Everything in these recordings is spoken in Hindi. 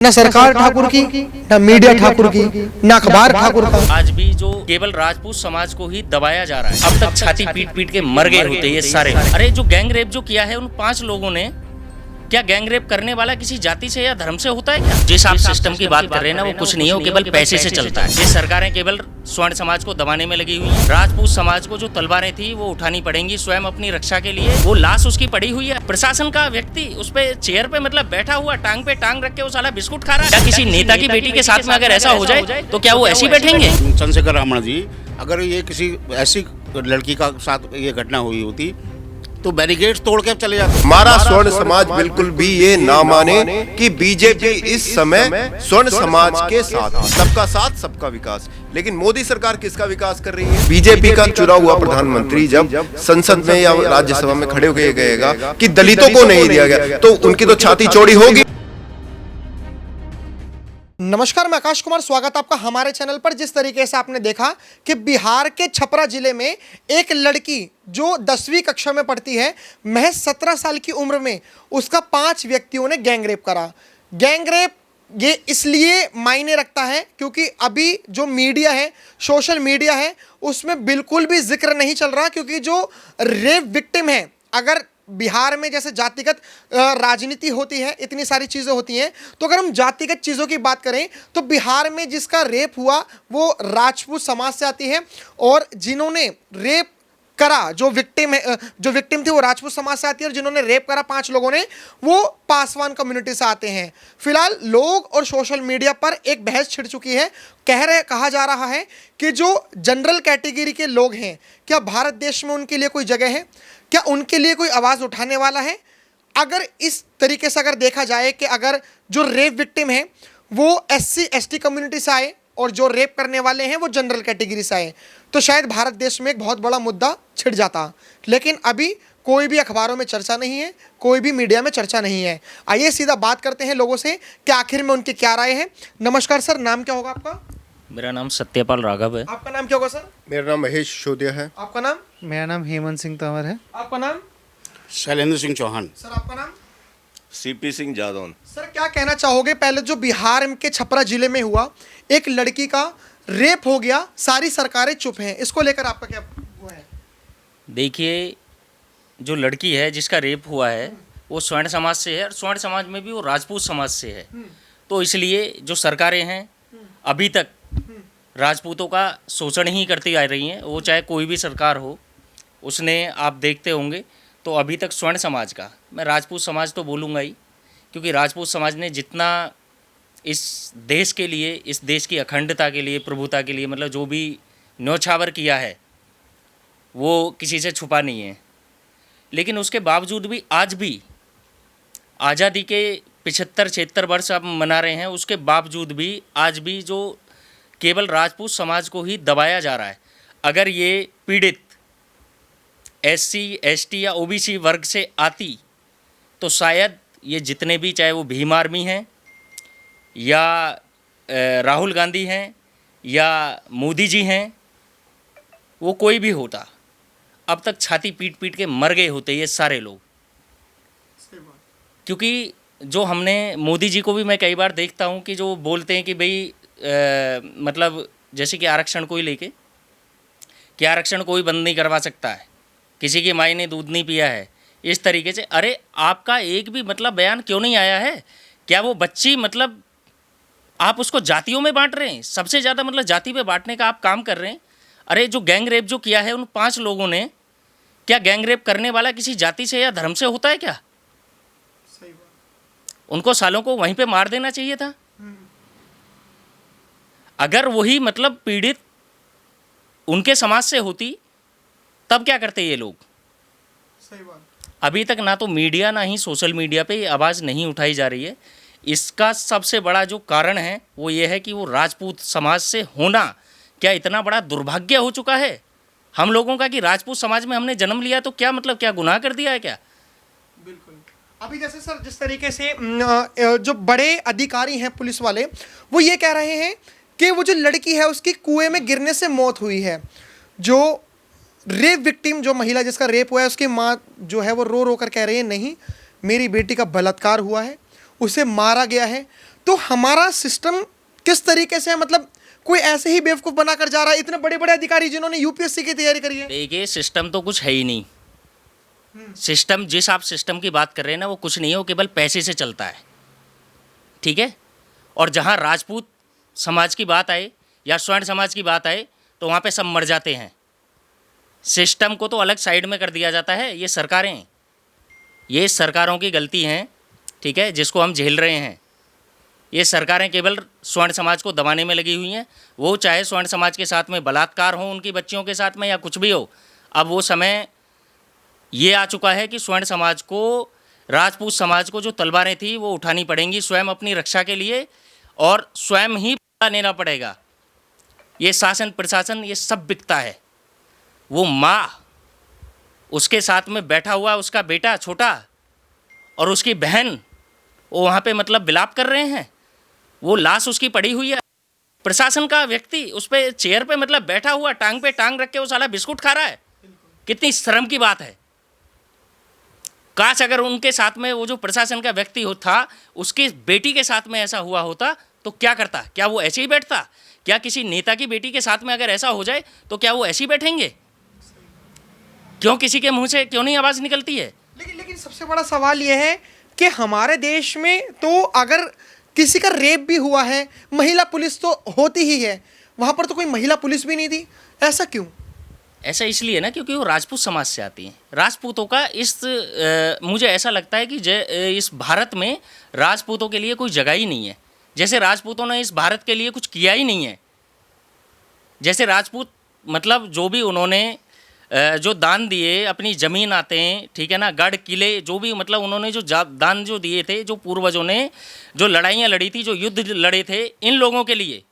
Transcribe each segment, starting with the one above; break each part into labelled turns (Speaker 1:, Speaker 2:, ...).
Speaker 1: न सरकार ठाकुर की, न मीडिया ठाकुर की, न अखबार ठाकुर का।
Speaker 2: आज भी जो केवल राजपूत समाज को ही दबाया जा रहा है। अब तक छाती पीट पीट के मर गए होते ये सारे। अरे जो गैंग रेप जो किया है उन 5 लोगों ने, क्या गैंग रेप करने वाला किसी जाति से या धर्म से होता है क्या? जिस आप सिस्टम की बात कर रहे हैं ना, वो कुछ नहीं है, वो केवल पैसे से चलता है। ये सरकारें केवल स्वर्ण समाज को दबाने में लगी हुई है। राजपूत समाज को जो तलवारें थी वो उठानी पड़ेंगी स्वयं अपनी रक्षा के लिए। वो लाश उसकी पड़ी हुई है, प्रशासन का व्यक्ति उस पे चेयर पे मतलब बैठा हुआ, टांग पे टांग रख के वो साला बिस्कुट खा रहा है। क्या किसी नेता की बेटी के साथ में अगर ऐसा हो जाए तो क्या वो ऐसी बैठेंगे?
Speaker 3: चंद्रशेखर रामन जी, अगर ये किसी ऐसी लड़की का साथ ये घटना हुई होती तो बैरिकेड्स तोड़ के चले जाते।
Speaker 4: हमारा स्वर्ण समाज बिल्कुल भी ये ना माने कि बीजेपी इस समय स्वर्ण समाज के साथ, सबका साथ सबका विकास। लेकिन मोदी सरकार किसका विकास कर रही है? बीजेपी का चुना हुआ प्रधानमंत्री जब संसद में या राज्यसभा में खड़े होकर कहेगा कि दलितों को नहीं दिया गया, तो उनकी तो छाती चौड़ी होगी।
Speaker 1: नमस्कार, मैं आकाश कुमार, स्वागत आपका हमारे चैनल पर। जिस तरीके से आपने देखा कि बिहार के छपरा जिले में एक लड़की जो 10वीं कक्षा में पढ़ती है, महज 17 साल की उम्र में उसका 5 व्यक्तियों ने गैंग रेप करा। गैंग रेप ये इसलिए मायने रखता है क्योंकि अभी जो मीडिया है, सोशल मीडिया है, उसमें बिल्कुल भी जिक्र नहीं चल रहा। क्योंकि जो रेप विक्टिम है, अगर बिहार में जैसे जातिगत राजनीति होती है, इतनी सारी चीज़ें होती हैं, तो अगर हम जातिगत चीज़ों की बात करें तो बिहार में जिसका रेप हुआ वो राजपूत समाज से आती है, और जिन्होंने रेप करा, जो विक्टिम थी वो राजपूत समाज से आती है, और जिन्होंने रेप करा 5 लोगों ने, वो पासवान कम्युनिटी से आते हैं। फिलहाल लोग और सोशल मीडिया पर एक बहस छिड़ चुकी है। कहा जा रहा है कि जो जनरल कैटेगरी के लोग हैं, क्या भारत देश में उनके लिए कोई जगह है? क्या उनके लिए कोई आवाज़ उठाने वाला है? अगर इस तरीके से अगर देखा जाए कि अगर जो रेप विक्टिम है वो SC ST कम्युनिटी से आए और जो रेप करने वाले हैं वो जनरल कैटेगरी से आए, तो शायद भारत देश में एक बहुत बड़ा मुद्दा छिड़ जाता। लेकिन अभी कोई भी अखबारों में चर्चा नहीं है, कोई भी मीडिया में चर्चा नहीं है। आइए सीधा बात करते हैं लोगों से कि आखिर में उनकी क्या राय है। नमस्कार सर, नाम क्या होगा आपका?
Speaker 2: मेरा नाम सत्यपाल राघव है।
Speaker 1: आपका नाम क्या होगा सर?
Speaker 4: मेरा नाम महेश सिसोदिया है।
Speaker 1: आपका नाम?
Speaker 5: मेरा नाम हेमंत सिंह तंवर है।
Speaker 1: आपका नाम?
Speaker 3: शैलेंद्र सिंह चौहान।
Speaker 1: सर आपका नाम?
Speaker 4: CP सिंह जादौन।
Speaker 1: सर क्या कहना चाहोगे, पहले जो बिहार के छपरा जिले में हुआ, एक लड़की का रेप हो गया, सारी सरकारें चुप हैं, इसको लेकर आपका क्या वो है?
Speaker 2: देखिए, जो लड़की है जिसका रेप हुआ है वो स्वर्ण समाज से है, और स्वर्ण समाज में भी वो राजपूत समाज से है। तो इसलिए जो सरकारें हैं अभी तक राजपूतों का शोषण ही करती आ रही हैं। वो चाहे कोई भी सरकार हो, उसने आप देखते होंगे तो अभी तक स्वर्ण समाज का, मैं राजपूत समाज तो बोलूँगा ही, क्योंकि राजपूत समाज ने जितना इस देश के लिए, इस देश की अखंडता के लिए, प्रभुता के लिए, मतलब जो भी न्यौछावर किया है वो किसी से छुपा नहीं है। लेकिन उसके बावजूद भी आज भी आज़ादी के 75-76 वर्ष अब मना रहे हैं, उसके बावजूद भी आज भी जो केवल राजपूत समाज को ही दबाया जा रहा है। अगर ये पीड़ित SC ST या OBC वर्ग से आती तो शायद ये जितने भी, चाहे वो भीम आर्मी हैं या राहुल गांधी हैं या मोदी जी हैं, वो कोई भी होता, अब तक छाती पीट पीट के मर गए होते ये सारे लोग। क्योंकि जो हमने मोदी जी को भी मैं कई बार देखता हूँ कि जो बोलते हैं कि भाई मतलब जैसे कि आरक्षण को ही लेके, कि आरक्षण कोई बंद नहीं करवा सकता है, किसी की माई ने दूध नहीं पिया है, इस तरीके से। अरे आपका एक भी मतलब बयान क्यों नहीं आया है? क्या वो बच्ची, मतलब आप उसको जातियों में बांट रहे हैं, सबसे ज़्यादा मतलब जाति पे बांटने का आप काम कर रहे हैं। अरे जो गैंग रेप जो किया है उन 5 लोगों ने, क्या गैंग रेप करने वाला किसी जाति से या धर्म से होता है क्या?
Speaker 1: सही बात।
Speaker 2: उनको सालों को वहीं पे मार देना चाहिए था। अगर वही मतलब पीड़ित उनके समाज से होती तब क्या करते ये लोग?
Speaker 1: सही बात।
Speaker 2: अभी तक ना तो मीडिया ना ही सोशल मीडिया पे ये आवाज़ नहीं उठाई जा रही है। इसका सबसे बड़ा जो कारण है वो ये है कि वो राजपूत समाज से होना क्या इतना बड़ा दुर्भाग्य हो चुका है हम लोगों का, कि राजपूत समाज में हमने जन्म लिया तो क्या मतलब, क्या गुनाह कर दिया है क्या?
Speaker 1: बिल्कुल। अभी जैसे सर जिस तरीके से जो बड़े अधिकारी हैं पुलिस वाले, वो ये कह रहे हैं कि वो जो लड़की है उसकी कुएं में गिरने से मौत हुई है। जो रेप विक्टिम, जो महिला जिसका रेप हुआ है, उसकी माँ जो है वो रो रो कर कह रही है नहीं, मेरी बेटी का बलात्कार हुआ है, उसे मारा गया है। तो हमारा सिस्टम किस तरीके से है, मतलब कोई ऐसे ही बेवकूफ बनाकर जा रहा है? इतने बड़े बड़े अधिकारी जिन्होंने यूपीएससी की तैयारी करी है।
Speaker 2: देखिए सिस्टम तो कुछ है ही नहीं। सिस्टम जिस आप सिस्टम की बात कर रहे हैं ना वो कुछ नहीं है, वो केवल पैसे से चलता है, ठीक है। और जहाँ राजपूत समाज की बात आए या स्वर्ण समाज की बात आए तो वहाँ पे सब मर जाते हैं। सिस्टम को तो अलग साइड में कर दिया जाता है। ये सरकारों की गलती है, ठीक है, जिसको हम झेल रहे हैं। ये सरकारें केवल स्वर्ण समाज को दबाने में लगी हुई हैं। वो चाहे स्वर्ण समाज के साथ में बलात्कार हो उनकी बच्चियों के साथ में या कुछ भी हो, अब वो समय ये आ चुका है कि स्वर्ण समाज को, राजपूत समाज को जो तलवारें थी वो उठानी पड़ेंगी स्वयं अपनी रक्षा के लिए, और स्वयं ही बदला लेना पड़ेगा। ये शासन प्रशासन ये सब बिकता है। वो माँ, उसके साथ में बैठा हुआ उसका बेटा छोटा और उसकी बहन, वो वहाँ पे मतलब विलाप कर रहे हैं। वो लाश उसकी पड़ी हुई है, प्रशासन का व्यक्ति उस पर चेयर पे मतलब बैठा हुआ टांग पे टांग रख के वो साला बिस्कुट खा रहा है। कितनी शर्म की बात है। काश अगर उनके साथ में वो जो प्रशासन का व्यक्ति था उसकी बेटी के साथ में ऐसा हुआ होता तो क्या करता? क्या वो ऐसे ही बैठता? क्या किसी नेता की बेटी के साथ में अगर ऐसा हो जाए तो क्या वो ऐसे ही बैठेंगे? क्यों किसी के मुंह से क्यों नहीं आवाज़ निकलती है?
Speaker 1: लेकिन सबसे बड़ा सवाल यह है कि हमारे देश में तो अगर किसी का रेप भी हुआ है, महिला पुलिस तो होती ही है, वहाँ पर तो कोई महिला पुलिस भी नहीं थी। ऐसा क्यों?
Speaker 2: ऐसा इसलिए ना क्योंकि वो राजपूत समाज से आती हैं। राजपूतों का मुझे ऐसा लगता है कि इस भारत में राजपूतों के लिए कोई जगह ही नहीं है। जैसे राजपूतों ने इस भारत के लिए कुछ किया ही नहीं है। जैसे राजपूत मतलब जो भी उन्होंने जो दान दिए, अपनी ज़मीन आते हैं, ठीक है ना, गढ़ किले, जो भी मतलब उन्होंने जो दान जो दिए थे, जो पूर्वजों ने जो लड़ाइयाँ लड़ी थी, जो युद्ध लड़े थे, इन लोगों के लिए,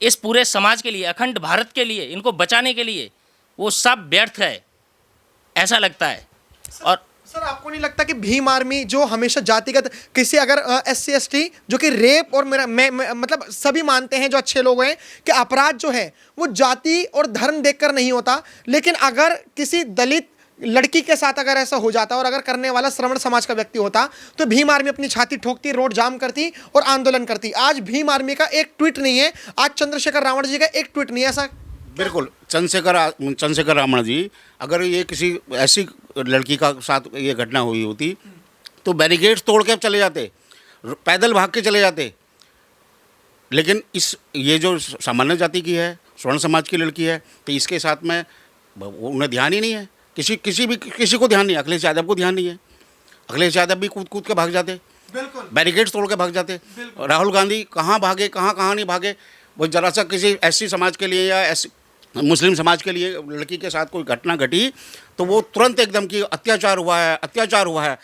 Speaker 2: इस पूरे समाज के लिए, अखंड भारत के लिए, इनको बचाने के लिए, वो सब व्यर्थ है, ऐसा लगता है। और
Speaker 1: सर आपको नहीं लगता कि भीम आर्मी जो हमेशा जातिगत किसी अगर SC ST जो कि रेप और मैं मतलब सभी मानते हैं जो अच्छे लोग हैं कि अपराध जो है वो जाति और धर्म देखकर नहीं होता, लेकिन अगर किसी दलित लड़की के साथ अगर ऐसा हो जाता और अगर करने वाला श्रवण समाज का व्यक्ति होता तो भीम आर्मी अपनी छाती ठोकती, रोड जाम करती और आंदोलन करती। आज भीम आर्मी का एक ट्वीट नहीं है, आज चंद्रशेखर रावण जी का एक ट्वीट नहीं है। ऐसा
Speaker 3: बिल्कुल चंद्रशेखर रावण जी, अगर ये किसी ऐसी लड़की का साथ ये घटना हुई होती तो बैरिकेड्स तोड़ के चले जाते, पैदल भाग के चले जाते। लेकिन ये जो सामान्य जाति की है, स्वर्ण समाज की लड़की है, तो इसके साथ में उन्हें ध्यान ही नहीं है। किसी को ध्यान नहीं है। अखिलेश यादव को ध्यान नहीं है। अखिलेश यादव भी कूद के भाग जाते, बैरिकेड्स तोड़ के भाग जाते। राहुल गांधी कहाँ भागे, कहाँ नहीं भागे। वो जरा सा किसी SC समाज के लिए या मुस्लिम समाज के लिए लड़की के साथ कोई घटना घटी तो वो तुरंत एकदम कि अत्याचार हुआ है,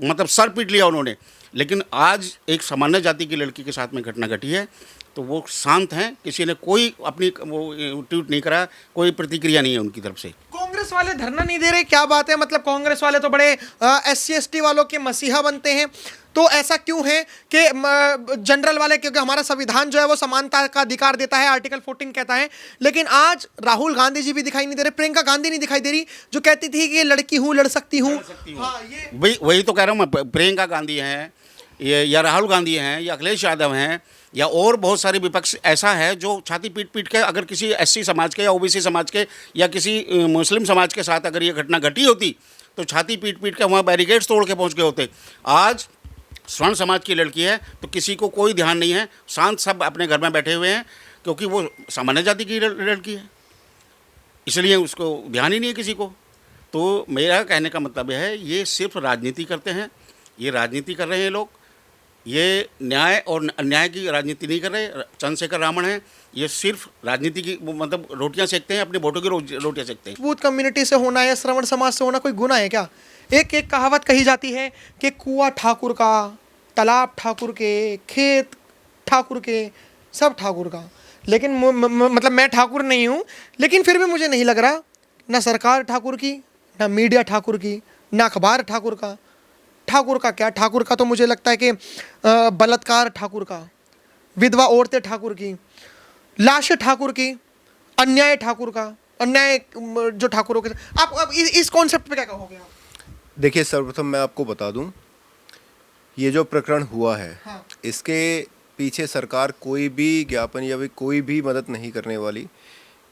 Speaker 3: मतलब सर पीट लिया उन्होंने। लेकिन आज एक सामान्य जाति की लड़की के साथ में घटना घटी है तो वो शांत हैं, किसी ने कोई अपनी वो ट्वीट नहीं करा, कोई प्रतिक्रिया नहीं है उनकी तरफ से।
Speaker 1: कांग्रेस वाले धरना नहीं दे रहे, क्या बात है? मतलब कांग्रेस वाले तो बड़े SC ST वालों के मसीहा बनते हैं, तो ऐसा क्यों है कि जनरल वाले, क्योंकि हमारा संविधान जो है वो समानता का अधिकार देता है, आर्टिकल 14 कहता है। लेकिन आज राहुल गांधी जी भी दिखाई नहीं दे रहे, प्रियंका गांधी नहीं दिखाई दे रही जो कहती थी कि ये लड़की हूँ, लड़ सकती हूँ। हाँ, ये
Speaker 3: वही तो कह रहा हूँ मैं। प्रियंका गांधी हैं या राहुल गांधी हैं या अखिलेश यादव हैं या और बहुत सारे विपक्ष ऐसा है जो छाती पीट के अगर किसी SC समाज के या OBC समाज के या किसी मुस्लिम समाज के साथ अगर ये घटना घटी होती तो छाती पीट के वहाँ बैरिकेड्स तोड़ के पहुँच गए होते। आज स्वर्ण समाज की लड़की है तो किसी को कोई ध्यान नहीं है, शांत सब अपने घर में बैठे हुए हैं क्योंकि वो सामान्य जाति की लड़की है, इसलिए उसको ध्यान ही नहीं है किसी को। तो मेरा कहने का मतलब है ये सिर्फ राजनीति करते हैं, ये राजनीति कर रहे हैं लोग, ये न्याय और अन्याय की राजनीति नहीं कर रहे। चंद्रशेखर रावण हैं, ये सिर्फ राजनीति की मतलब रोटियां सेकते हैं, अपने वोटों की रोटियां सेकते हैं।
Speaker 1: राजपूत कम्युनिटी से होना या श्रवण समाज से होना कोई गुनाह है क्या? एक कहावत कही जाती है कि कुआं ठाकुर का, तालाब ठाकुर के, खेत ठाकुर के, सब ठाकुर का। लेकिन मतलब मैं ठाकुर नहीं हूँ, लेकिन फिर भी मुझे नहीं लग रहा ना सरकार ठाकुर की, ना मीडिया ठाकुर की, ना अखबार ठाकुर का। ठाकुर का क्या? ठाकुर का तो मुझे लगता है कि बलात्कार ठाकुर का, विधवा औरतें ठाकुर की, लाशें ठाकुर की, अन्याय ठाकुर का, अन्याय जो ठाकुरों के। आप इस कॉन्सेप्ट पे क्या कहोगे आप?
Speaker 4: देखिए सर्वप्रथम मैं आपको बता दूं ये जो प्रकरण हुआ है
Speaker 1: हाँ।
Speaker 4: इसके पीछे सरकार कोई भी ज्ञापन या भी कोई भी मदद नहीं करने वाली,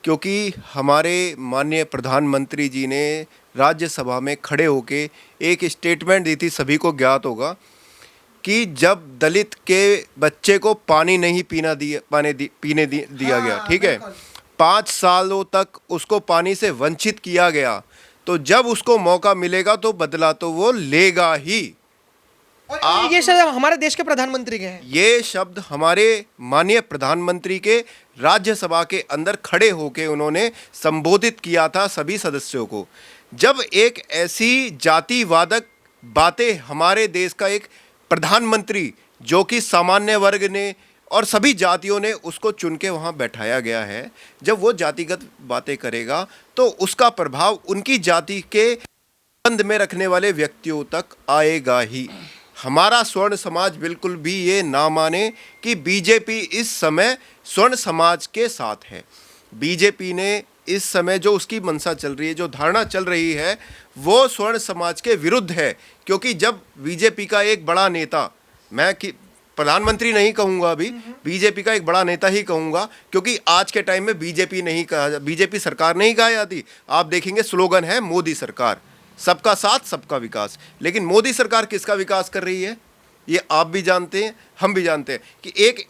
Speaker 4: क्योंकि हमारे माननीय प्रधानमंत्री जी ने राज्यसभा में खड़े होके एक स्टेटमेंट दी थी, सभी को ज्ञात होगा, कि जब दलित के बच्चे को पानी नहीं पीने दिया गया, ठीक है, 5 सालों तक उसको पानी से वंचित किया गया, तो जब उसको मौका मिलेगा तो बदला तो वो लेगा ही।
Speaker 1: और ये शब्द हमारे देश के प्रधानमंत्री के हैं।
Speaker 4: ये शब्द हमारे माननीय प्रधानमंत्री के राज्यसभा के अंदर खड़े होके उन्होंने संबोधित किया था सभी सदस्यों को। जब एक ऐसी जातिवादक बातें हमारे देश का एक प्रधानमंत्री, जो कि सामान्य वर्ग ने और सभी जातियों ने उसको चुन के वहाँ बैठाया गया है, जब वो जातिगत बातें करेगा तो उसका प्रभाव उनकी जाति के बंद में रखने वाले व्यक्तियों तक आएगा ही। हमारा स्वर्ण समाज बिल्कुल भी ये ना माने कि बीजेपी इस समय स्वर्ण समाज के साथ है। बीजेपी ने इस समय जो उसकी मंशा चल रही है, जो धारणा चल रही है, वो स्वर्ण समाज के विरुद्ध है। क्योंकि जब बीजेपी का एक बड़ा नेता, मैं कि प्रधानमंत्री नहीं कहूँगा अभी, बीजेपी का एक बड़ा नेता ही कहूँगा, क्योंकि आज के टाइम में बीजेपी सरकार नहीं कहा जाती। आप देखेंगे स्लोगन है मोदी सरकार, सबका साथ सबका विकास। लेकिन मोदी सरकार किसका विकास कर रही है ये आप भी जानते हैं, हम भी जानते हैं कि एक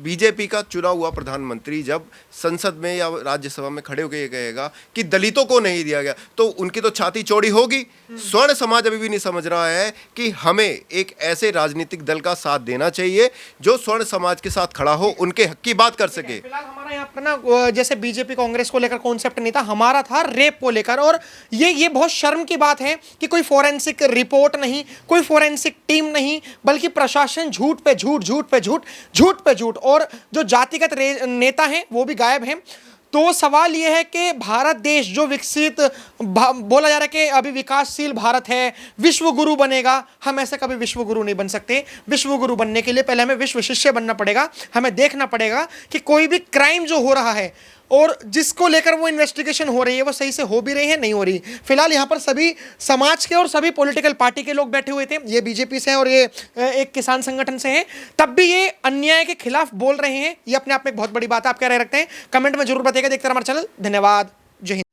Speaker 4: बीजेपी का चुना हुआ प्रधानमंत्री जब संसद में या राज्यसभा में खड़े होकर ये कहेगा कि दलितों को नहीं दिया गया, तो उनकी तो छाती चौड़ी होगी। स्वर्ण समाज अभी भी नहीं समझ रहा है कि हमें एक ऐसे राजनीतिक दल का साथ देना चाहिए जो स्वर्ण समाज के साथ खड़ा हो, उनके हक की बात कर सके।
Speaker 1: फिलहाल हमारा यहाँ पर ना जैसे बीजेपी कांग्रेस को लेकर कॉन्सेप्ट नहीं था, हमारा था रेप को लेकर। और ये बहुत शर्म की बात है कि कोई फोरेंसिक रिपोर्ट नहीं, कोई फोरेंसिक टीम नहीं, बल्कि प्रशासन झूठ पे झूठ, झूठ पे झूठ, झूठ पे झूठ, और जो जातिगत नेता हैं वो भी गायब हैं। तो सवाल यह है कि भारत देश जो विकसित बोला जा रहा है कि अभी विकासशील भारत है, विश्व गुरु बनेगा, हम ऐसे कभी विश्व गुरु नहीं बन सकते। विश्व गुरु बनने के लिए पहले हमें विश्व शिष्य बनना पड़ेगा। हमें देखना पड़ेगा कि कोई भी क्राइम जो हो रहा है और जिसको लेकर वो इन्वेस्टिगेशन हो रही है वो सही से हो भी रही है, नहीं हो रही। फिलहाल यहाँ पर सभी समाज के और सभी पॉलिटिकल पार्टी के लोग बैठे हुए थे। ये बीजेपी से हैं और ये एक किसान संगठन से हैं, तब भी ये अन्याय के खिलाफ बोल रहे हैं। ये अपने आप में एक बहुत बड़ी बात है। आप क्या राय रखते हैं कमेंट में जरूर बताइएगा। देखते रहिए हमारा चैनल। धन्यवाद। जय हिंद।